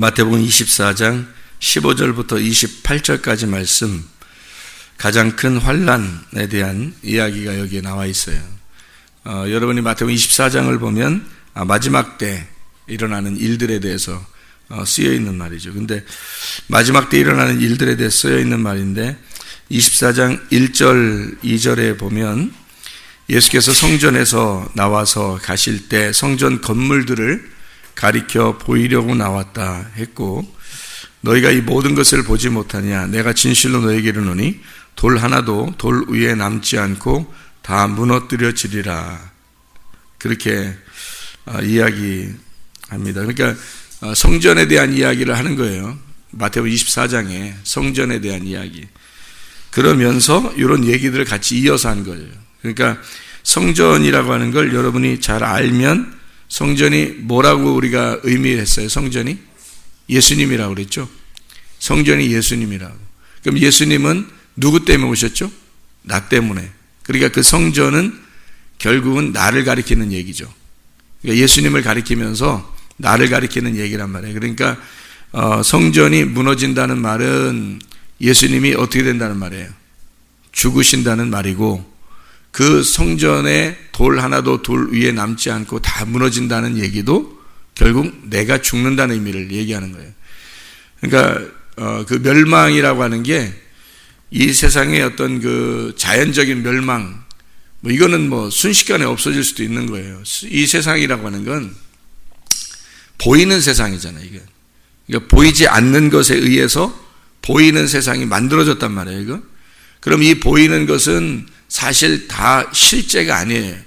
마태복음 24장 15절부터 28절까지 말씀, 가장 큰 환난에 대한 이야기가 여기에 나와 있어요. 여러분이 마태복음 24장을 보면 마지막 때 일어나는 일들에 대해서 쓰여 있는 말이죠. 근데 마지막 때 일어나는 일들에 대해 쓰여 있는 말인데 24장 1절, 2절에 보면 예수께서 성전에서 나와서 가실 때 성전 건물들을 가리켜 보이려고 나왔다 했고, 너희가 이 모든 것을 보지 못하냐? 내가 진실로 너희에게 이르노니 돌 하나도 돌 위에 남지 않고 다 무너뜨려지리라. 그렇게 이야기합니다. 그러니까 성전에 대한 이야기를 하는 거예요. 마태복음 24장에 성전에 대한 이야기. 그러면서 이런 얘기들을 같이 이어서 한 거예요. 그러니까 성전이라고 하는 걸 여러분이 잘 알면, 성전이 뭐라고 우리가 의미했어요? 성전이 예수님이라고 그랬죠. 성전이 예수님이라고. 그럼 예수님은 누구 때문에 오셨죠? 나 때문에. 그러니까 그 성전은 결국은 나를 가리키는 얘기죠. 그러니까 예수님을 가리키면서 나를 가리키는 얘기란 말이에요. 그러니까 성전이 무너진다는 말은 예수님이 어떻게 된다는 말이에요? 죽으신다는 말이고, 그 성전에 돌 하나도 돌 위에 남지 않고 다 무너진다는 얘기도 결국 내가 죽는다는 의미를 얘기하는 거예요. 그러니까 그 멸망이라고 하는 게 이 세상의 어떤 그 자연적인 멸망, 이거는 순식간에 없어질 수도 있는 거예요. 이 세상이라고 하는 건 보이는 세상이잖아요. 이게. 그러니까 보이지 않는 것에 의해서 보이는 세상이 만들어졌단 말이에요. 이거. 그럼 이 보이는 것은 사실 다 실제가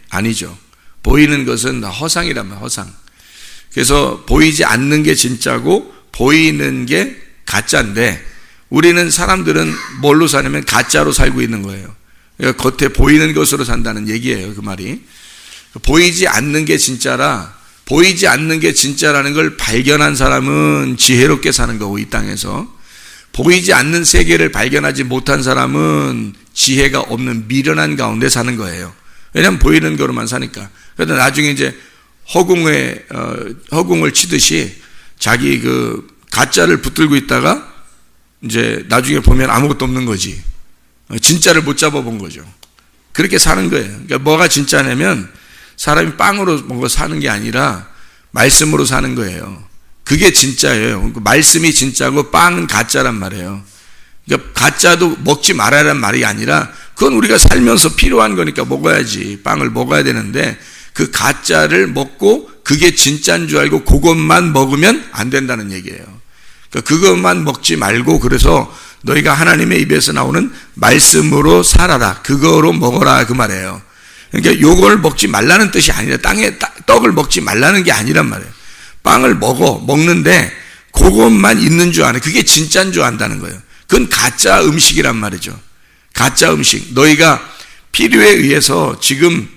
아니죠. 보이는 것은 다 허상이란 말이에요. 허상. 그래서 보이지 않는 게 진짜고 보이는 게 가짜인데, 우리는 사람들은 뭘로 사냐면 가짜로 살고 있는 거예요. 그러니까 겉에 보이는 것으로 산다는 얘기예요. 그 말이. 보이지 않는 게 진짜라, 보이지 않는 게 진짜라는 걸 발견한 사람은 지혜롭게 사는 거고, 이 땅에서. 보이지 않는 세계를 발견하지 못한 사람은 지혜가 없는 미련한 가운데 사는 거예요. 왜냐하면 보이는 거로만 사니까. 그래서 나중에 이제 허공을 치듯이 자기 그 가짜를 붙들고 있다가 이제 나중에 보면 아무것도 없는 거지. 진짜를 못 잡아본 거죠. 그렇게 사는 거예요. 그러니까 뭐가 진짜냐면 사람이 빵으로 뭔가 사는 게 아니라 말씀으로 사는 거예요. 그게 진짜예요. 말씀이 진짜고 빵은 가짜란 말이에요. 그러니까 가짜도 먹지 말아라는 말이 아니라 그건 우리가 살면서 필요한 거니까 먹어야지. 빵을 먹어야 되는데 그 가짜를 먹고 그게 진짜인 줄 알고 그것만 먹으면 안 된다는 얘기예요. 그러니까 그것만 먹지 말고, 그래서 너희가 하나님의 입에서 나오는 말씀으로 살아라. 그거로 먹어라. 그 말이에요. 그러니까 요걸 먹지 말라는 뜻이 아니라, 땅에 떡을 먹지 말라는 게 아니란 말이에요. 빵을 먹는데 그것만 있는 줄 아네. 그게 진짜인 줄 안다는 거예요. 그건 가짜 음식이란 말이죠. 가짜 음식. 너희가 필요에 의해서 지금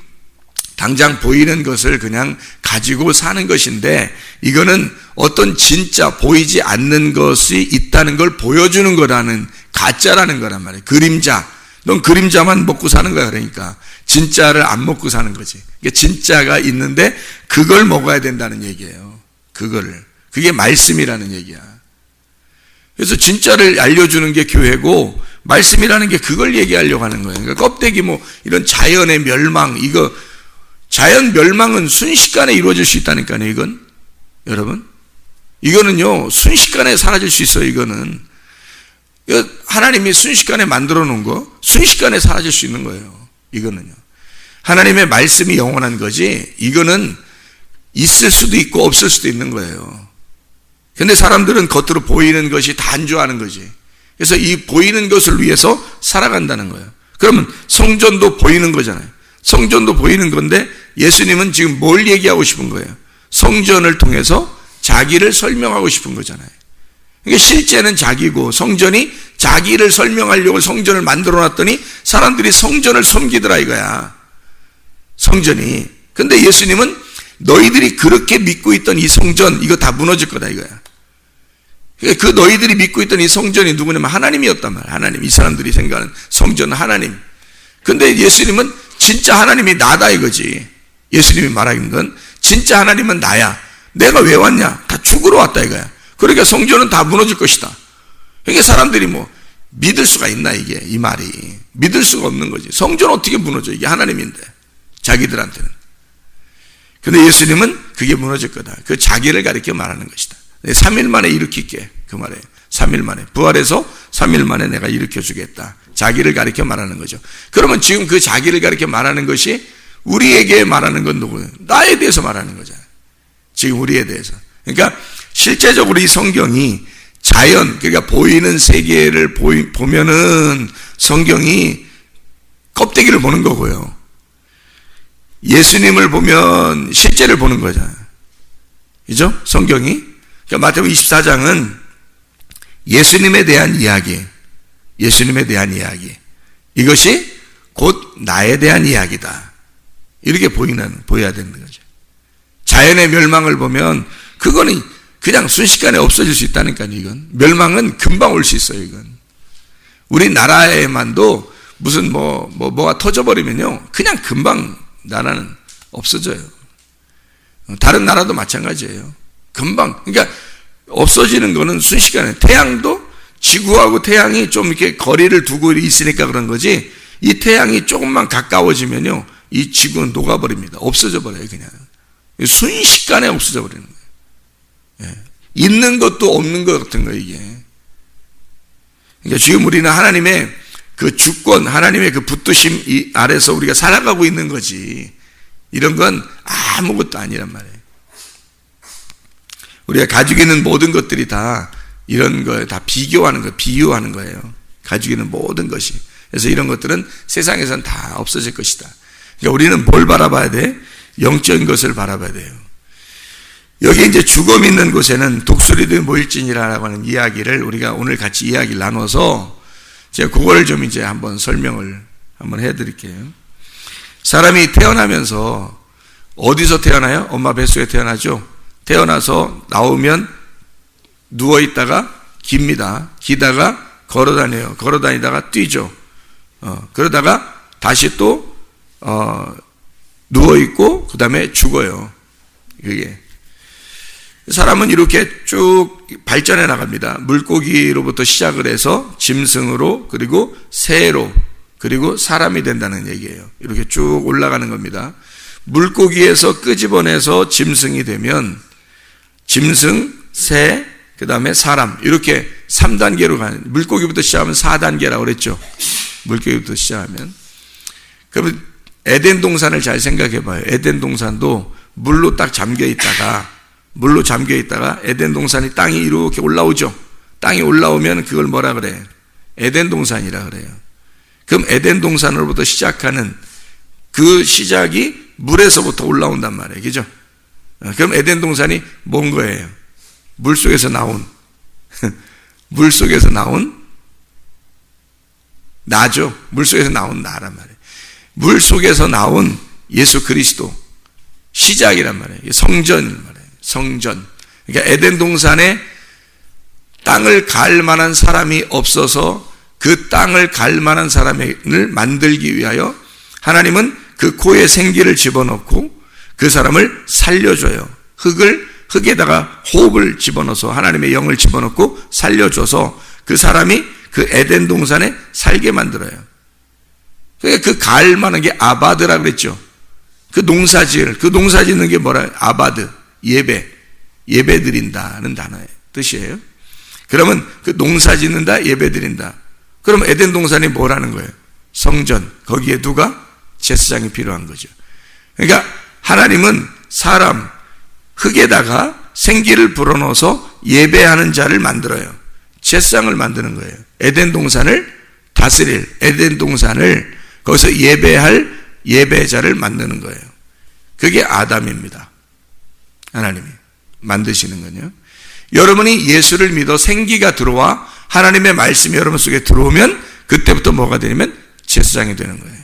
당장 보이는 것을 그냥 가지고 사는 것인데, 이거는 어떤 진짜 보이지 않는 것이 있다는 걸 보여주는 거라는, 가짜라는 거란 말이에요. 그림자. 넌 그림자만 먹고 사는 거야. 그러니까 진짜를 안 먹고 사는 거지. 그러니까 진짜가 있는데 그걸 먹어야 된다는 얘기예요. 그게 말씀이라는 얘기야. 그래서 진짜를 알려주는 게 교회고, 말씀이라는 게 그걸 얘기하려고 하는 거예요. 그러니까 껍데기 이런 자연의 멸망, 자연 멸망은 순식간에 이루어질 수 있다니까요. 이건 여러분, 이거는요 순식간에 사라질 수 있어요. 이거는 하나님이 순식간에 만들어 놓은 거 순식간에 사라질 수 있는 거예요. 이거는요 하나님의 말씀이 영원한 거지, 이거는 있을 수도 있고 없을 수도 있는 거예요. 근데 사람들은 겉으로 보이는 것이 단조하는 거지. 그래서 이 보이는 것을 위해서 살아간다는 거예요. 그러면 성전도 보이는 거잖아요. 성전도 보이는 건데 예수님은 지금 뭘 얘기하고 싶은 거예요? 성전을 통해서 자기를 설명하고 싶은 거잖아요. 그러니까 실제는 자기고, 성전이 자기를 설명하려고 성전을 만들어 놨더니 사람들이 성전을 섬기더라 이거야. 성전이. 근데 예수님은 너희들이 그렇게 믿고 있던 이 성전, 이거 다 무너질 거다 이거야. 그 너희들이 믿고 있던 이 성전이 누구냐면 하나님이었단 말이야. 하나님. 이 사람들이 생각하는 성전은 하나님. 근데 예수님은 진짜 하나님이 나다 이거지. 예수님이 말하는 건 진짜 하나님은 나야. 내가 왜 왔냐? 다 죽으러 왔다 이거야. 그러니까 성전은 다 무너질 것이다. 그러니까 사람들이 뭐 믿을 수가 있나, 이게 이 말이 믿을 수가 없는 거지. 성전 어떻게 무너져? 이게 하나님인데 자기들한테는. 근데 예수님은 그게 무너질 거다. 그 자기를 가리켜 말하는 것이다. 3일 만에 일으킬게, 그 말에 3일 만에 부활해서 3일 만에 내가 일으켜 주겠다. 자기를 가리켜 말하는 거죠. 그러면 지금 그 자기를 가리켜 말하는 것이 우리에게 말하는 건 누구예요? 나에 대해서 말하는 거잖아요. 지금 우리에 대해서. 그러니까 실제적으로 이 성경이 자연, 그러니까 보이는 세계를 보면은 성경이 껍데기를 보는 거고요. 예수님을 보면 실제를 보는 거잖아요. 그죠? 성경이. 그러니까 마태복음 24장은 예수님에 대한 이야기, 예수님에 대한 이야기. 이것이 곧 나에 대한 이야기다. 이렇게 보여야 되는 거죠. 자연의 멸망을 보면 그거는 그냥 순식간에 없어질 수 있다니까요. 이건 멸망은 금방 올 수 있어요. 이건 우리나라에만도 무슨 뭐가 터져버리면요, 그냥 금방 나라는 없어져요. 다른 나라도 마찬가지예요. 금방. 그러니까 없어지는 거는 순식간에. 태양도 지구하고 태양이 좀 이렇게 거리를 두고 있으니까 그런 거지, 이 태양이 조금만 가까워지면요, 이 지구는 녹아버립니다. 없어져 버려요. 그냥 순식간에 없어져 버리는 거예요. 예. 있는 것도 없는 것 같은 거예요, 이게. 그러니까 지금 우리는 하나님의 그 주권, 하나님의 그 붙드심 아래서 우리가 살아가고 있는 거지, 이런 건 아무것도 아니란 말이에요. 우리가 가지고 있는 모든 것들이 다 이런 거에 다 비교하는 거예요. 비유하는 거예요. 가지고 있는 모든 것이. 그래서 이런 것들은 세상에서는 다 없어질 것이다. 그러니까 우리는 뭘 바라봐야 돼? 영적인 것을 바라봐야 돼요. 여기 이제 죽음 있는 곳에는 독수리들이 모일지니라라고 하는 이야기를 우리가 오늘 같이 이야기를 나눠서 제가 그걸 좀 이제 한번 설명을 한번 해드릴게요. 사람이 태어나면서 어디서 태어나요? 엄마 뱃속에 태어나죠. 태어나서 나오면 누워있다가 깁니다. 기다가 걸어다녀요. 걸어다니다가 뛰죠. 그러다가 다시 또 누워있고 그 다음에 죽어요. 그게 사람은 이렇게 쭉 발전해 나갑니다. 물고기로부터 시작을 해서 짐승으로, 그리고 새로, 그리고 사람이 된다는 얘기예요. 이렇게 쭉 올라가는 겁니다. 물고기에서 끄집어내서 짐승이 되면 짐승, 새, 그 다음에 사람, 이렇게 3단계로 가는, 물고기부터 시작하면 4단계라고 그랬죠. 물고기부터 시작하면. 그러면 에덴 동산을 잘 생각해 봐요. 에덴 동산도 물로 딱 잠겨 있다가 에덴 동산이 땅이 이렇게 올라오죠. 땅이 올라오면 그걸 뭐라 그래요? 에덴 동산이라 그래요. 그럼 에덴 동산으로부터 시작하는 그 시작이 물에서부터 올라온단 말이에요. 그죠? 그럼 에덴 동산이 뭔 거예요? 물속에서 나온 나죠. 물속에서 나온 나란 말이에요. 물속에서 나온 예수 그리스도 시작이란 말이에요. 성전이란 말이에요. 성전. 그러니까 에덴 동산에 땅을 갈 만한 사람이 없어서 그 땅을 갈 만한 사람을 만들기 위하여 하나님은 그 코에 생기를 집어넣고 그 사람을 살려줘요. 흙에다가 호흡을 집어넣어서 하나님의 영을 집어넣고 살려줘서 그 사람이 그 에덴 동산에 살게 만들어요. 그러니까 그 갈 만한 게 아바드라 그랬죠. 그 농사 짓는 게 뭐라? 아바드. 예배 드린다는 단어의 뜻이에요. 그러면 그 농사 짓는다, 예배 드린다. 그럼 에덴 동산이 뭐라는 거예요? 성전. 거기에 누가? 제사장이 필요한 거죠. 그러니까 하나님은 사람, 흙에다가 생기를 불어넣어서 예배하는 자를 만들어요. 제사장을 만드는 거예요. 에덴 동산을 다스릴, 에덴 동산을 거기서 예배할 예배자를 만드는 거예요. 그게 아담입니다. 하나님이 만드시는 건요. 여러분이 예수를 믿어 생기가 들어와 하나님의 말씀이 여러분 속에 들어오면 그때부터 뭐가 되냐면 제사장이 되는 거예요.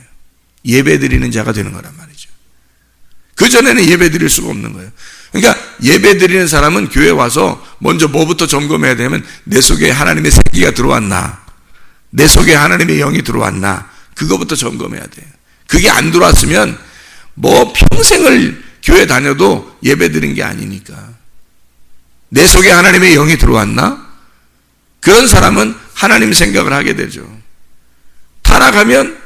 예배 드리는 자가 되는 거란 말이죠. 그전에는 예배 드릴 수가 없는 거예요. 그러니까 예배 드리는 사람은 교회 와서 먼저 뭐부터 점검해야 되냐면 내 속에 하나님의 생기가 들어왔나, 내 속에 하나님의 영이 들어왔나, 그거부터 점검해야 돼요. 그게 안 들어왔으면 뭐 평생을 교회 다녀도 예배 드린 게 아니니까. 내 속에 하나님의 영이 들어왔나? 그런 사람은 하나님 생각을 하게 되죠. 타락하면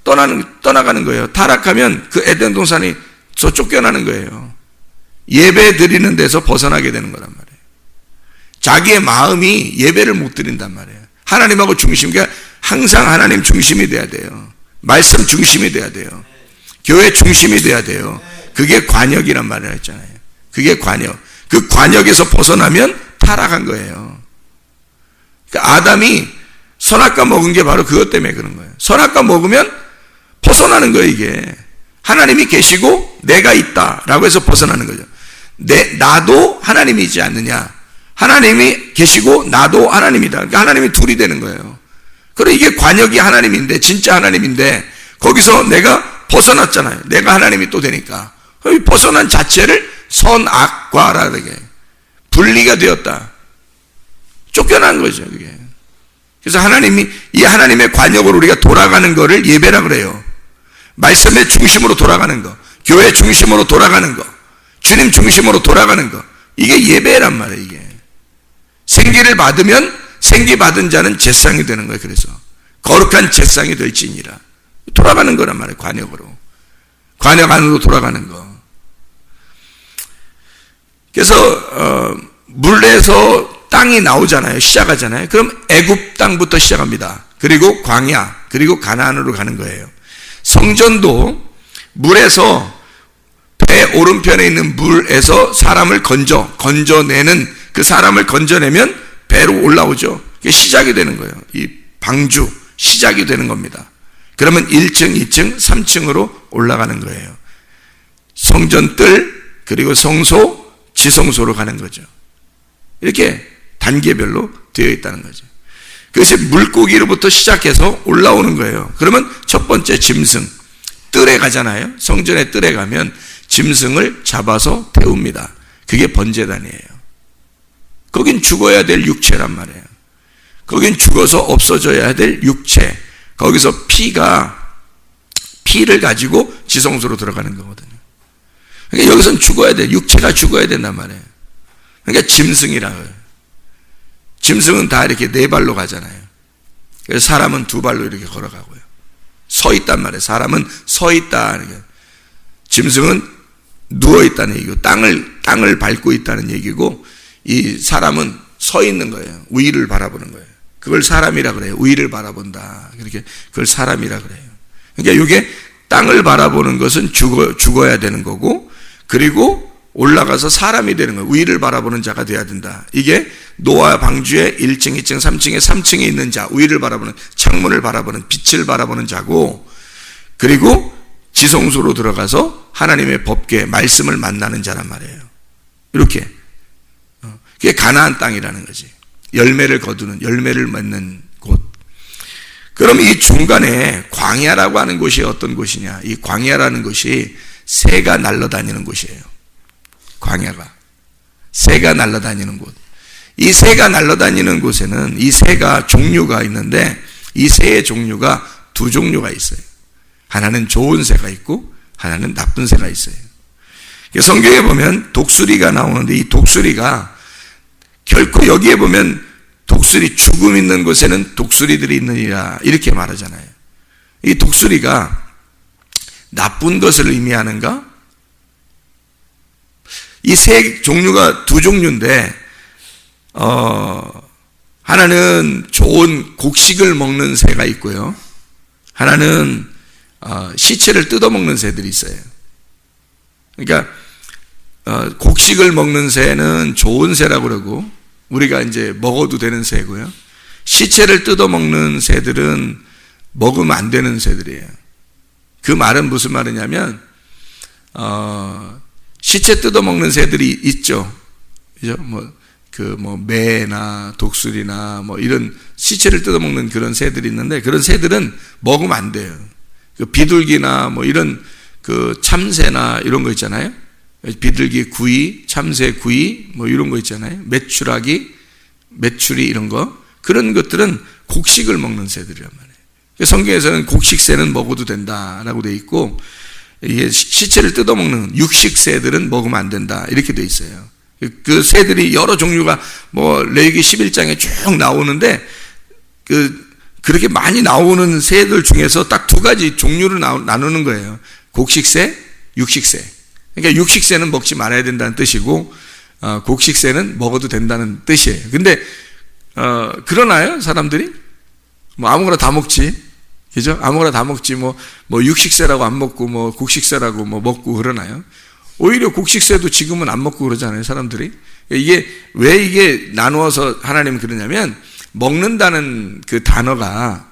떠나가는 거예요. 타락하면 그 에덴 동산이 쫓겨나는 거예요. 예배 드리는 데서 벗어나게 되는 거란 말이에요. 자기의 마음이 예배를 못 드린단 말이에요. 하나님하고 중심, 그러니까 항상 하나님 중심이 돼야 돼요. 말씀 중심이 돼야 돼요. 교회 중심이 돼야 돼요. 그게 관역이란 말을 했잖아요. 그게 관역. 그 관역에서 벗어나면 타락한 거예요. 그러니까 아담이 선악과 먹은 게 바로 그것 때문에 그런 거예요. 선악과 먹으면 벗어나는 거예요, 이게. 하나님이 계시고 내가 있다라고 해서 벗어나는 거죠. 나도 하나님이지 않느냐. 하나님이 계시고 나도 하나님이다. 그러니까 하나님이 둘이 되는 거예요. 그래, 이게 관역이 하나님인데, 진짜 하나님인데, 거기서 내가 벗어났잖아요. 내가 하나님이 또 되니까. 벗어난 자체를 선악과라는 게 분리가 되었다. 쫓겨난 거죠, 그게. 그래서 이 하나님의 관역으로 우리가 돌아가는 거를 예배라 그래요. 말씀의 중심으로 돌아가는 거, 교회 중심으로 돌아가는 거, 주님 중심으로 돌아가는 거, 이게 예배란 말이에요, 이게. 생기를 받으면 생기 받은 자는 제상이 되는 거예요. 그래서 거룩한 제상이 될지니라. 돌아가는 거란 말이에요, 관역으로. 관역 안으로 돌아가는 거. 그래서 물에서 땅이 나오잖아요. 시작하잖아요. 그럼 애굽 땅부터 시작합니다. 그리고 광야, 그리고 가나안으로 가는 거예요. 성전도 물에서, 배 오른편에 있는 물에서 사람을 건져내는, 그 사람을 건져내면 배로 올라오죠. 그게 시작이 되는 거예요. 이 방주 시작이 되는 겁니다. 그러면 1층, 2층, 3층으로 올라가는 거예요. 성전 뜰, 그리고 성소, 지성소로 가는 거죠. 이렇게 단계별로 되어 있다는 거죠. 그것이 물고기로부터 시작해서 올라오는 거예요. 그러면 첫 번째 짐승, 뜰에 가잖아요. 성전의 뜰에 가면 짐승을 잡아서 태웁니다. 그게 번제단이에요. 거긴 죽어야 될 육체란 말이에요. 거긴 죽어서 없어져야 될 육체. 거기서 피를 가지고 지성소로 들어가는 거거든요. 그러니까 여기서는 죽어야 돼. 육체가 죽어야 된단 말이에요. 그러니까 짐승이라고 해요. 짐승은 다 이렇게 네 발로 가잖아요. 그래서 사람은 두 발로 이렇게 걸어가고요. 서 있단 말이에요. 사람은 서 있다. 짐승은 누워 있다는 얘기고, 땅을 밟고 있다는 얘기고, 이 사람은 서 있는 거예요. 위를 바라보는 거예요. 그걸 사람이라 그래요. 위를 바라본다. 그렇게 그걸 사람이라 그래요. 그러니까 이게 땅을 바라보는 것은 죽어야 되는 거고, 그리고 올라가서 사람이 되는 거예요. 위를 바라보는 자가 돼야 된다. 이게 노아 방주의 1층, 2층, 3층에 3층에 있는 자, 위를 바라보는, 창문을 바라보는, 빛을 바라보는 자고, 그리고 지성소로 들어가서 하나님의 법궤, 말씀을 만나는 자란 말이에요. 이렇게. 그게 가나안 땅이라는 거지. 열매를 거두는, 열매를 맺는 곳. 그럼 이 중간에 광야라고 하는 곳이 어떤 곳이냐? 이 광야라는 곳이 새가 날아다니는 곳이에요. 광야가. 새가 날아다니는 곳. 이 새가 날아다니는 곳에는 이 새가 종류가 있는데, 이 새의 종류가 두 종류가 있어요. 하나는 좋은 새가 있고 하나는 나쁜 새가 있어요. 성경에 보면 독수리가 나오는데, 이 독수리가 결코, 여기에 보면 독수리, 죽음 있는 곳에는 독수리들이 있느니라 이렇게 말하잖아요. 이 독수리가 나쁜 것을 의미하는가? 이 새 종류가 두 종류인데, 하나는 좋은 곡식을 먹는 새가 있고요. 하나는 시체를 뜯어먹는 새들이 있어요. 그러니까 곡식을 먹는 새는 좋은 새라고 그러고, 우리가 이제 먹어도 되는 새고요. 시체를 뜯어먹는 새들은 먹으면 안 되는 새들이에요. 그 말은 무슨 말이냐면, 시체 뜯어먹는 새들이 있죠. 그죠? 매나 독수리나 이런 시체를 뜯어먹는 그런 새들이 있는데, 그런 새들은 먹으면 안 돼요. 그 비둘기나 이런 그 참새나 이런 거 있잖아요. 비둘기 구이, 참새 구이, 이런 거 있잖아요. 메추리 이런 거. 그런 것들은 곡식을 먹는 새들이란 말이에요. 성경에서는 곡식새는 먹어도 된다라고 되어 있고, 이게 시체를 뜯어먹는 육식새들은 먹으면 안 된다 이렇게 되어 있어요. 그 새들이 여러 종류가 뭐 레위기 11장에 쭉 나오는데 그렇게 많이 나오는 새들 중에서 딱 두 가지 종류를 나누는 거예요. 곡식새, 육식새. 그러니까 육식새는 먹지 말아야 된다는 뜻이고 곡식새는 먹어도 된다는 뜻이에요. 근데 그러나요? 사람들이? 뭐 아무거나 다 먹지. 그죠? 아무거나 다 먹지. 뭐 육식새라고 안 먹고 뭐 곡식새라고 뭐 먹고 그러나요? 오히려 곡식새도 지금은 안 먹고 그러잖아요, 사람들이. 왜 이게 나누어서 하나님은 그러냐면, 먹는다는 그 단어가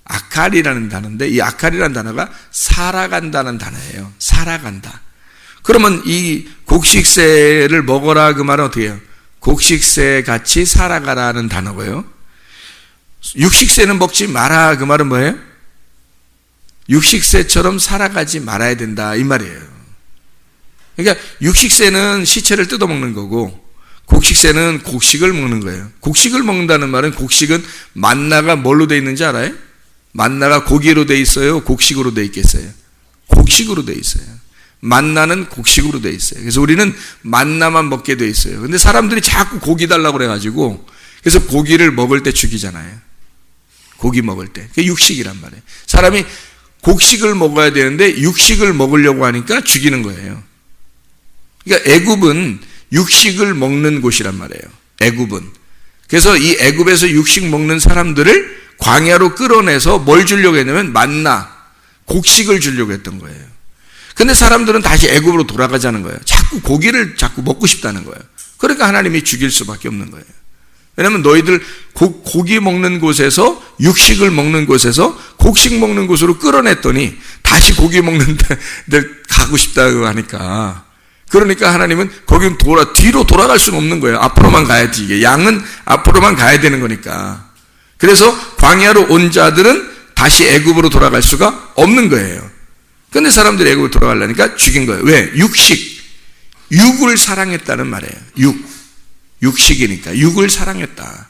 아칼이라는 단어인데, 이 아칼이라는 단어가 살아간다는 단어예요. 살아간다. 그러면 이 곡식새를 먹어라 그 말은 어떻게 해요? 곡식새 같이 살아가라는 단어고요. 육식새는 먹지 마라 그 말은 뭐예요? 육식새처럼 살아가지 말아야 된다 이 말이에요. 그러니까 육식새는 시체를 뜯어먹는 거고 곡식새는 곡식을 먹는 거예요. 곡식을 먹는다는 말은 곡식은 만나가 뭘로 돼 있는지 알아요? 만나가 고기로 돼 있어요? 곡식으로 돼 있겠어요? 곡식으로 돼 있어요. 만나는 곡식으로 돼 있어요. 그래서 우리는 만나만 먹게 돼 있어요. 근데 사람들이 자꾸 고기 달라고 그래가지고 그래서 고기를 먹을 때 죽이잖아요. 고기 먹을 때. 그게 육식이란 말이에요. 사람이 곡식을 먹어야 되는데 육식을 먹으려고 하니까 죽이는 거예요. 그러니까 애굽은 육식을 먹는 곳이란 말이에요. 애굽은. 그래서 이 애굽에서 육식 먹는 사람들을 광야로 끌어내서 뭘 주려고 했냐면 만나, 곡식을 주려고 했던 거예요. 근데 사람들은 다시 애굽으로 돌아가자는 거예요. 자꾸 고기를 자꾸 먹고 싶다는 거예요. 그러니까 하나님이 죽일 수밖에 없는 거예요. 왜냐하면 너희들 고기 먹는 곳에서 육식을 먹는 곳에서 곡식 먹는 곳으로 끌어냈더니 다시 고기 먹는 데 가고 싶다고 하니까 그러니까 하나님은 거기는 뒤로 돌아갈 수는 없는 거예요. 앞으로만 가야지. 이게 양은 앞으로만 가야 되는 거니까. 그래서 광야로 온 자들은 다시 애굽으로 돌아갈 수가 없는 거예요. 근데 사람들이 애굽으로 돌아가려니까 죽인 거예요. 왜? 육을 사랑했다는 말이에요. 육식이니까 육을 사랑했다.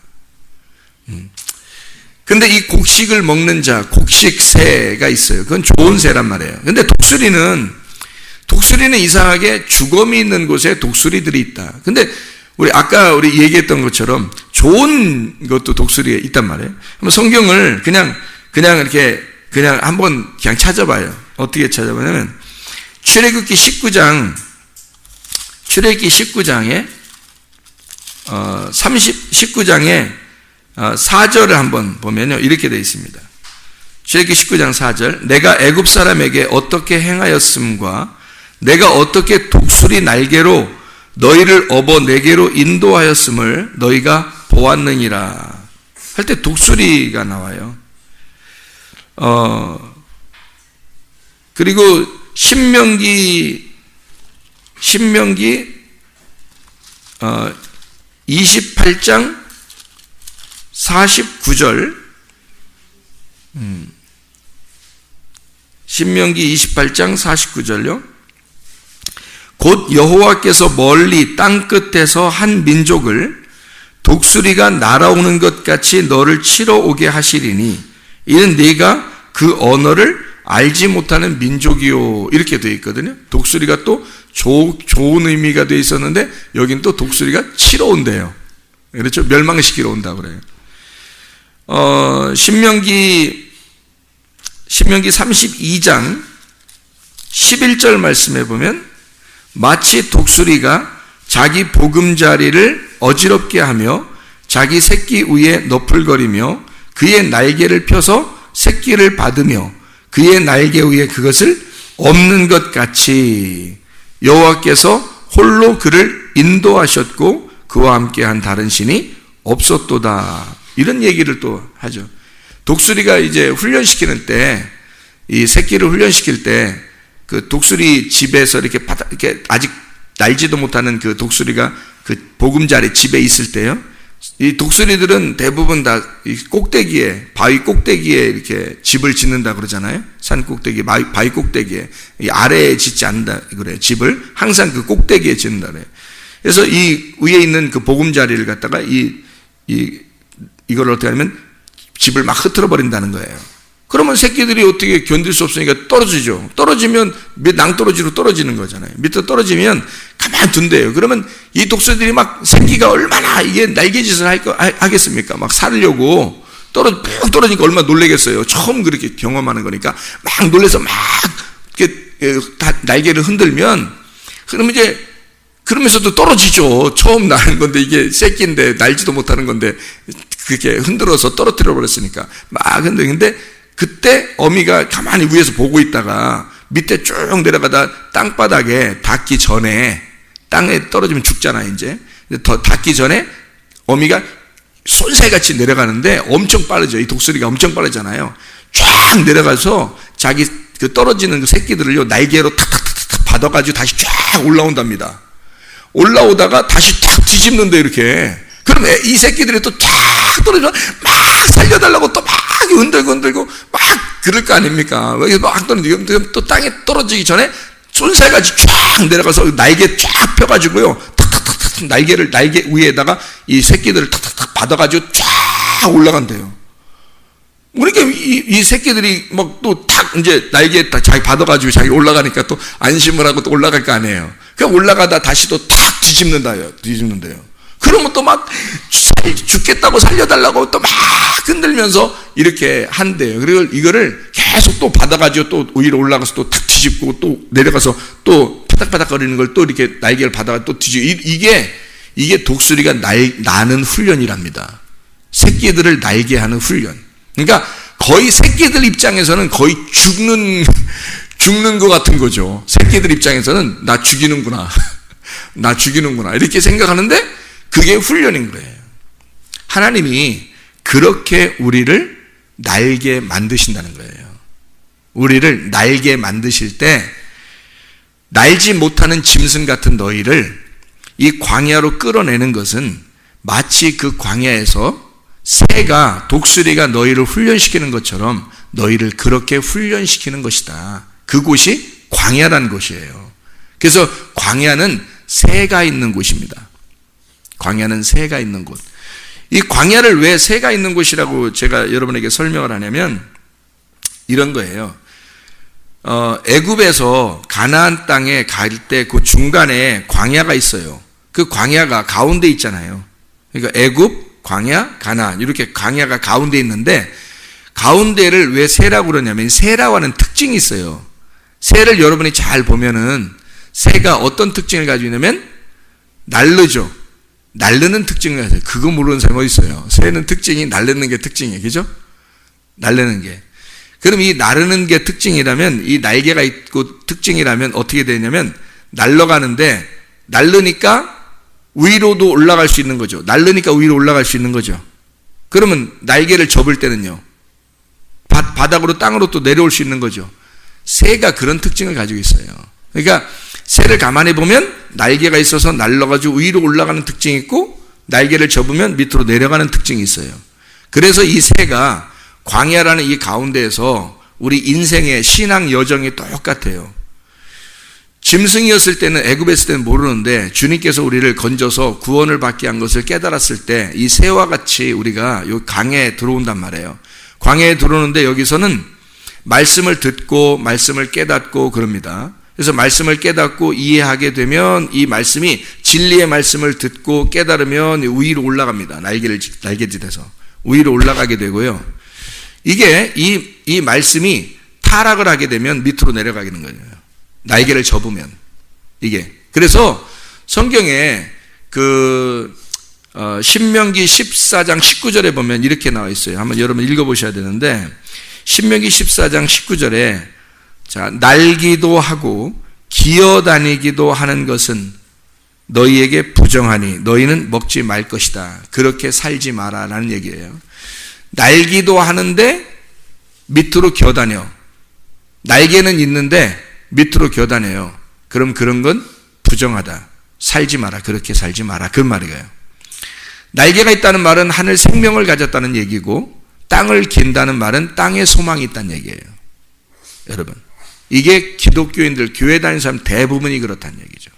근데 이 곡식을 먹는 자, 곡식새가 있어요. 그건 좋은 새란 말이에요. 근데 독수리는 이상하게 주검이 있는 곳에 독수리들이 있다. 근데 아까 우리 얘기했던 것처럼 좋은 것도 독수리가 있단 말이에요. 한번 성경을 그냥 한번 그냥 찾아봐요. 어떻게 찾아보냐면 출애굽기 19장에 19장에 4절을 한번 보면요. 이렇게 되어 있습니다. 출애굽기 19장 4절. 내가 애굽 사람에게 어떻게 행하였음과 내가 어떻게 독수리 날개로 너희를 업어 내게로 인도하였음을 너희가 보았느니라. 할 때 독수리가 나와요. 그리고 신명기 28장 49절 신명기 28장 49절요. 곧 여호와께서 멀리 땅끝에서 한 민족을 독수리가 날아오는 것 같이 너를 치러 오게 하시리니 이는 네가 그 언어를 알지 못하는 민족이요. 이렇게 되어 있거든요. 독수리가 또 좋은 의미가 되어 있었는데 여긴 또 독수리가 치러 온대요. 그렇죠? 멸망시키러 온다고 그래요. 신명기 32장 11절 말씀해 보면 마치 독수리가 자기 보금자리를 어지럽게 하며 자기 새끼 위에 너풀거리며 그의 날개를 펴서 새끼를 받으며 그의 날개 위에 그것을 엎는 것 같이 여호와께서 홀로 그를 인도하셨고 그와 함께한 다른 신이 없었도다. 이런 얘기를 또 하죠. 독수리가 이제 훈련시키는 때, 이 새끼를 훈련시킬 때, 그 독수리 집에서 이렇게 아직 날지도 못하는 그 독수리가 그 보금자리 집에 있을 때요. 이 독수리들은 대부분 다 이 꼭대기에, 바위 꼭대기에 이렇게 집을 짓는다 그러잖아요. 산 꼭대기, 바위 꼭대기에. 이 아래에 짓지 않는다 그래요. 집을 항상 그 꼭대기에 짓는다 그래요. 그래서 이 위에 있는 그 보금자리를 갖다가 이걸 어떻게 하면 집을 막 흐트러 버린다는 거예요. 그러면 새끼들이 어떻게 견딜 수 없으니까 떨어지죠. 떨어지면 낭떠러지로 떨어지는 거잖아요. 밑으로 떨어지면 가만히 둔대요. 그러면 이 독수리들이 막 새끼가 얼마나 이게 날개짓을 하겠습니까? 막 살려고 푹 떨어지니까 얼마나 놀라겠어요. 처음 그렇게 경험하는 거니까 막 놀라서 막 이렇게 날개를 흔들면, 그러면 이제 그러면서도 떨어지죠. 처음 나는 건데 이게 새끼인데 날지도 못하는 건데 그렇게 흔들어서 떨어뜨려 버렸으니까 막 흔드는데, 그때 어미가 가만히 위에서 보고 있다가 밑에 쭉 내려가다 땅바닥에 닿기 전에, 땅에 떨어지면 죽잖아 이제. 더 닿기 전에 어미가 손살같이 내려가는데 엄청 빠르죠. 이 독수리가 엄청 빠르잖아요. 쫙 내려가서 자기 그 떨어지는 그 새끼들을요 날개로 탁탁탁탁 받아가지고 다시 쫙 올라온답니다. 올라오다가 다시 탁 뒤집는데 이렇게. 그럼 이 새끼들이 또 쫙 떨어져 막 살려달라고 또 막 흔들고 막 그럴 거 아닙니까? 막 떨어지고 또 땅에 떨어지기 전에 손살같이 쫙 내려가서 날개 쫙 펴가지고요 탁탁탁탁 날개 위에다가 이 새끼들을 탁탁탁 받아가지고 쫙 올라간대요. 그러니까 이 새끼들이 막 또 탁 이제 날개에 딱 자기 받아가지고 자기 올라가니까 또 안심을 하고 또 올라갈 거 아니에요. 그냥 올라가다 다시 또 탁 뒤집는데요. 그러면 또 막 죽겠다고 살려달라고 또 막 흔들면서 이렇게 한대요. 그리고 이거를 계속 또 받아가지고 또 위로 올라가서 또 탁 뒤집고 또 내려가서 또 파닥파닥 거리는 걸 또 이렇게 날개를 받아가 또 뒤집고, 이게 독수리가 나는 훈련이랍니다. 새끼들을 날게 하는 훈련. 그러니까 거의 새끼들 입장에서는 거의 죽는 것 같은 거죠. 새끼들 입장에서는 나 죽이는구나. 나 죽이는구나. 이렇게 생각하는데 그게 훈련인 거예요. 하나님이 그렇게 우리를 날게 만드신다는 거예요. 우리를 날게 만드실 때 날지 못하는 짐승 같은 너희를 이 광야로 끌어내는 것은 마치 그 광야에서 새가, 독수리가 너희를 훈련시키는 것처럼 너희를 그렇게 훈련시키는 것이다. 그곳이 광야라는 곳이에요. 그래서 광야는 새가 있는 곳입니다. 광야는 새가 있는 곳. 이 광야를 왜 새가 있는 곳이라고 제가 여러분에게 설명을 하냐면 이런 거예요. 애굽에서 가나안 땅에 갈 때 그 중간에 광야가 있어요. 그 광야가 가운데 있잖아요. 그러니까 애굽, 광야, 가나안 이렇게 광야가 가운데 있는데, 가운데를 왜 새라고 그러냐면 새라고 하는 특징이 있어요. 새를 여러분이 잘 보면은 새가 어떤 특징을 가지고 있냐면 날르죠. 날르는 특징을 가져요. 그거 모르는 사람이 어디 있어요? 새는 특징이 날르는 게 특징이에요. 그죠? 날르는 게. 그럼 이 나르는 게 특징이라면, 이 날개가 있고 특징이라면 어떻게 되냐면 날아가는데, 날르니까 위로도 올라갈 수 있는 거죠. 날르니까 위로 올라갈 수 있는 거죠. 그러면 날개를 접을 때는요 바닥으로 땅으로 또 내려올 수 있는 거죠. 새가 그런 특징을 가지고 있어요. 그러니까 새를 가만히 보면 날개가 있어서 날라가지고 위로 올라가는 특징이 있고, 날개를 접으면 밑으로 내려가는 특징이 있어요. 그래서 이 새가 광야라는 이 가운데에서 우리 인생의 신앙 여정이 똑같아요. 짐승이었을 때는, 애굽에 있을 때는 모르는데 주님께서 우리를 건져서 구원을 받게 한 것을 깨달았을 때 이 새와 같이 우리가 이 광야에 들어온단 말이에요. 광야에 들어오는데 여기서는 말씀을 듣고 말씀을 깨닫고 그럽니다. 그래서 말씀을 깨닫고 이해하게 되면 이 말씀이 진리의 말씀을 듣고 깨달으면 위로 올라갑니다. 날개짓해서 위로 올라가게 되고요. 이게 이 말씀이 타락을 하게 되면 밑으로 내려가게 되는 거예요. 날개를 접으면. 이게. 그래서 성경에 신명기 14장 19절에 보면 이렇게 나와 있어요. 한번 여러분 읽어보셔야 되는데, 신명기 14장 19절에 자, 날기도 하고 기어다니기도 하는 것은 너희에게 부정하니 너희는 먹지 말 것이다. 그렇게 살지 마라 라는 얘기예요. 날기도 하는데 밑으로 기어다녀. 날개는 있는데 밑으로 기어다녀요. 그럼 그런 건 부정하다. 살지 마라. 그렇게 살지 마라. 그 말이에요. 날개가 있다는 말은 하늘 생명을 가졌다는 얘기고, 땅을 긴다는 말은 땅에 소망이 있다는 얘기예요. 여러분, 이게 기독교인들, 교회 다니는 사람 대부분이 그렇다는 얘기죠.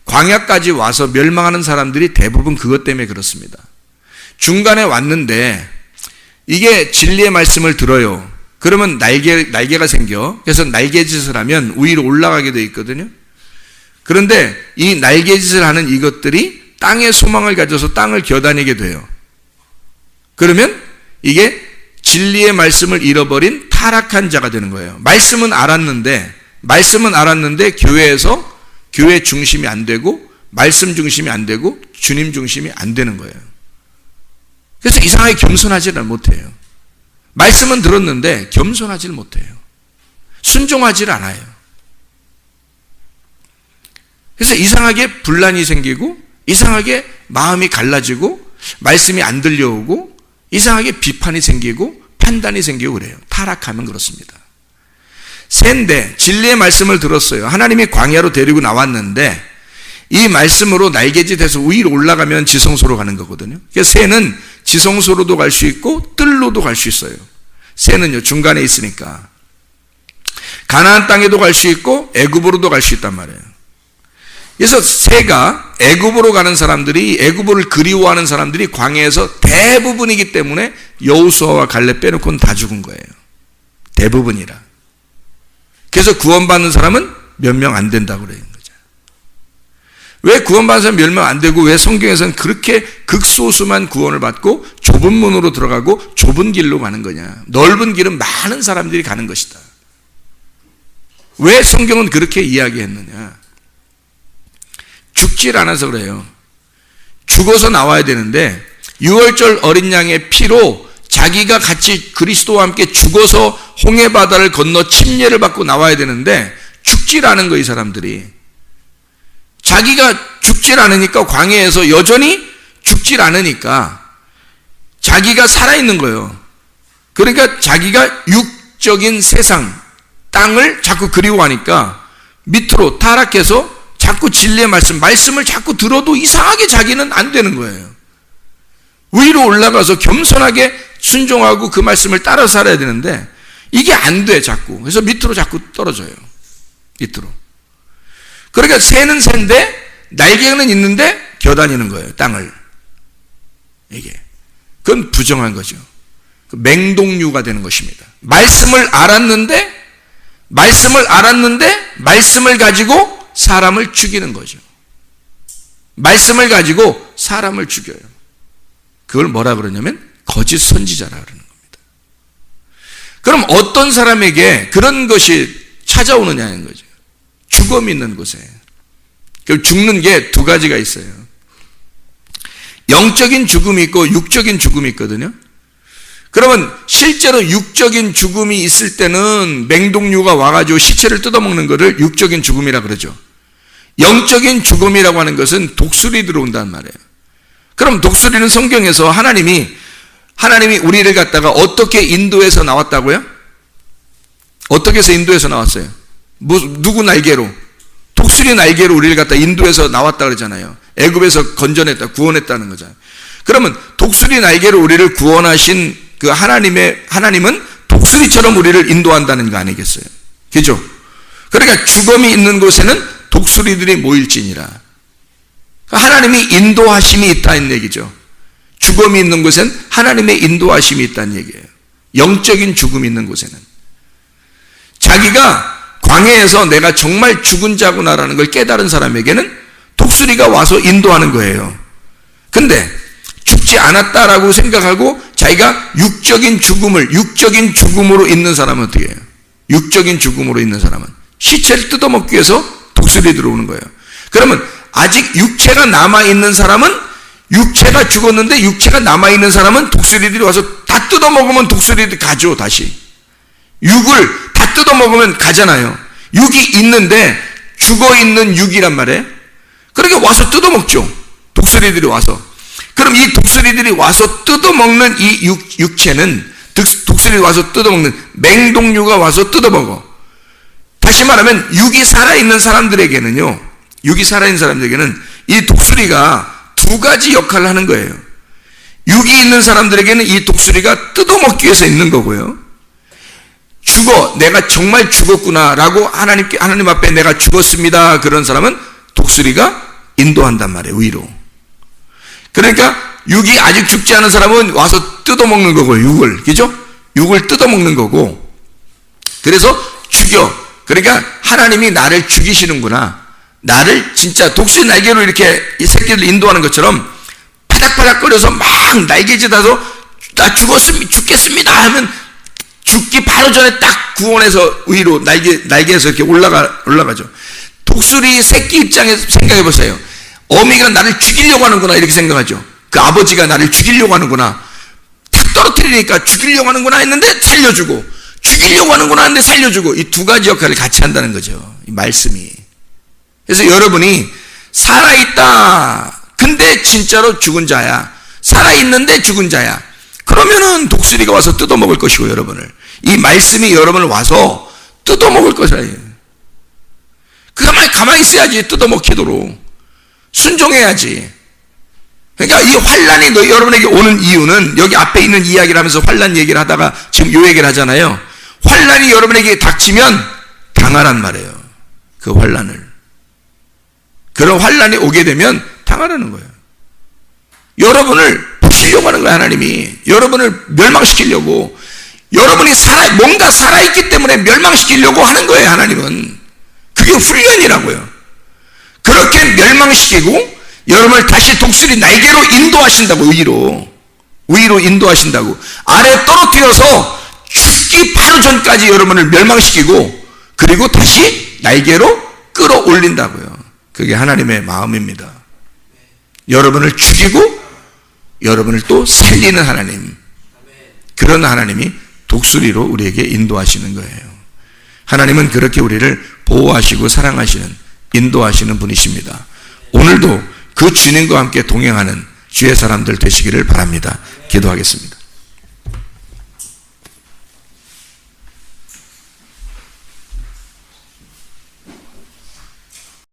광야까지 와서 멸망하는 사람들이 대부분 그것 때문에 그렇습니다. 중간에 왔는데 이게 진리의 말씀을 들어요. 그러면 날개가 생겨. 그래서 날개짓을 하면 위로 올라가게 되어 있거든요. 그런데 이 날개짓을 하는 이것들이 땅의 소망을 가져서 땅을 겨다니게 돼요. 그러면 이게 진리의 말씀을 잃어버린 타락한 자가 되는 거예요. 말씀은 알았는데 교회에서 교회 중심이 안 되고 말씀 중심이 안 되고 주님 중심이 안 되는 거예요. 그래서 이상하게 겸손하지를 못해요. 말씀은 들었는데 겸손하지를 못해요. 순종하지를 않아요. 그래서 이상하게 분란이 생기고 이상하게 마음이 갈라지고 말씀이 안 들려오고 이상하게 비판이 생기고 판단이 생기고 그래요. 타락하면 그렇습니다. 새인데 진리의 말씀을 들었어요. 하나님이 광야로 데리고 나왔는데 이 말씀으로 날개짓해서 위로 올라가면 지성소로 가는 거거든요. 그래서 새는 지성소로도 갈 수 있고 뜰로도 갈 수 있어요. 새는요 중간에 있으니까 가나안 땅에도 갈 수 있고 애굽으로도 갈 수 있단 말이에요. 그래서 새가 애굽으로 가는 사람들이 애굽을 그리워하는 사람들이 광야에서 대부분이기 때문에 여호수아와 갈렙 빼놓고는 다 죽은 거예요. 대부분이라. 그래서 구원받는 사람은 몇 명 안 된다고 그래요. 왜 구원받는 사람 몇 명 안 되고 왜 성경에서는 그렇게 극소수만 구원을 받고 좁은 문으로 들어가고 좁은 길로 가는 거냐? 넓은 길은 많은 사람들이 가는 것이다. 왜 성경은 그렇게 이야기했느냐? 죽질 않아서 그래요. 죽어서 나와야 되는데 6월절 어린 양의 피로 자기가 같이 그리스도와 함께 죽어서 홍해바다를 건너 침례를 받고 나와야 되는데 죽질 않은 거예요. 이 사람들이. 자기가 죽질 않으니까 광야에서 여전히 죽질 않으니까 자기가 살아있는 거예요. 그러니까 자기가 육적인 세상, 땅을 자꾸 그리워하니까 밑으로 타락해서 자꾸 진리의 말씀을 자꾸 들어도 이상하게 자기는 안 되는 거예요. 위로 올라가서 겸손하게 순종하고 그 말씀을 따라 살아야 되는데 이게 안 돼 자꾸. 그래서 밑으로 자꾸 떨어져요. 밑으로. 그러니까 새는 새인데 날개는 있는데 겨다니는 거예요. 땅을. 이게. 그건 부정한 거죠. 맹동류가 되는 것입니다. 말씀을 알았는데 말씀을 가지고 사람을 죽이는 거죠. 말씀을 가지고 사람을 죽여요. 그걸 뭐라 그러냐면 거짓 선지자라 그러는 겁니다. 그럼 어떤 사람에게 그런 것이 찾아오느냐는 거죠. 죽음 있는 곳에. 죽는 게 두 가지가 있어요. 영적인 죽음이 있고 육적인 죽음이 있거든요. 그러면 실제로 육적인 죽음이 있을 때는 맹독류가 와가지고 시체를 뜯어먹는 것을 육적인 죽음이라 그러죠. 영적인 죽음이라고 하는 것은 독수리 들어온단 말이에요. 그럼 독수리는 성경에서 하나님이 우리를 갖다가 어떻게 인도해서 나왔다고요? 어떻게 해서 인도해서 나왔어요? 누구 날개로? 독수리 날개로 우리를 갖다 인도해서 나왔다 그러잖아요. 애굽에서 건져냈다, 구원했다는 거잖아요. 그러면 독수리 날개로 우리를 구원하신 그 하나님은 독수리처럼 우리를 인도한다는 거 아니겠어요? 그죠? 그러니까 죽음이 있는 곳에는 독수리들이 모일지니라. 하나님이 인도하심이 있다는 얘기죠. 죽음이 있는 곳엔 하나님의 인도하심이 있다는 얘기예요. 영적인 죽음이 있는 곳에는. 자기가 광야에서 내가 정말 죽은 자구나라는 걸 깨달은 사람에게는 독수리가 와서 인도하는 거예요. 근데 죽지 않았다라고 생각하고 자기가 육적인 죽음으로 있는 사람은 어떻게 해요? 육적인 죽음으로 있는 사람은 시체를 뜯어먹기 위해서 독수리 들어오는 거예요. 그러면 아직 육체가 남아있는 사람은 육체가 죽었는데 육체가 남아있는 사람은 독수리들이 와서 다 뜯어먹으면 독수리들이 가죠. 다시 육을 다 뜯어먹으면 가잖아요. 육이 있는데 죽어있는 육이란 말이에요. 그러니까 와서 뜯어먹죠. 독수리들이 와서. 그럼 이 독수리들이 와서 뜯어먹는 이 육체는 독수리들이 와서 뜯어먹는 맹독류가 와서 뜯어먹어. 다시 말하면 육이 살아있는 사람들에게는 이 독수리가 두 가지 역할을 하는 거예요. 육이 있는 사람들에게는 이 독수리가 뜯어먹기 위해서 있는 거고요. 내가 정말 죽었구나라고 하나님 앞에 내가 죽었습니다. 그런 사람은 독수리가 인도한단 말이에요. 위로. 그러니까 육이 아직 죽지 않은 사람은 와서 뜯어먹는 거고요. 육을. 그죠? 육을 뜯어먹는 거고 그래서 죽여. 그러니까 하나님이 나를 죽이시는구나. 나를 진짜 독수리 날개로 이렇게 이 새끼를 인도하는 것처럼 파닥파닥거려서 막 날개짓하서 나 죽겠습니다 하면 죽기 바로 전에 딱 구원해서 위로 날개에서 이렇게 올라가죠. 독수리 새끼 입장에서 생각해 보세요. 어미가 나를 죽이려고 하는구나 이렇게 생각하죠. 그 아버지가 나를 죽이려고 하는구나. 탁 떨어뜨리니까 죽이려고 하는구나 했는데 살려주고, 죽이려고 하는구나 했는데 살려주고, 이 두 가지 역할을 같이 한다는 거죠. 이 말씀이. 그래서 여러분이 살아있다. 근데 진짜로 죽은 자야. 살아있는데 죽은 자야. 그러면은 독수리가 와서 뜯어먹을 것이고, 여러분을. 이 말씀이 여러분을 와서 뜯어먹을 것이에요. 가만히 있어야지. 뜯어먹히도록. 순종해야지. 그러니까 이 환란이 여러분에게 오는 이유는, 여기 앞에 있는 이야기를 하면서 환란 얘기를 하다가 지금 요 얘기를 하잖아요. 환란이 여러분에게 닥치면 당하란 말이에요. 그 환란을. 그런 환란이 오게 되면 당하라는 거예요. 여러분을 부시려고 하는 거예요. 하나님이 여러분을 멸망시키려고. 여러분이 뭔가 살아있기 때문에 멸망시키려고 하는 거예요. 하나님은. 그게 훈련이라고요. 그렇게 멸망시키고 여러분을 다시 독수리 날개로 인도하신다고. 위로 인도하신다고. 아래 떨어뜨려서 죽기 바로 전까지 여러분을 멸망시키고, 그리고 다시 날개로 끌어올린다고요. 그게 하나님의 마음입니다. 여러분을 죽이고 여러분을 또 살리는 하나님. 그런 하나님이 독수리로 우리에게 인도하시는 거예요. 하나님은 그렇게 우리를 보호하시고 사랑하시는, 인도하시는 분이십니다. 오늘도 그 주님과 함께 동행하는 주의 사람들 되시기를 바랍니다. 기도하겠습니다.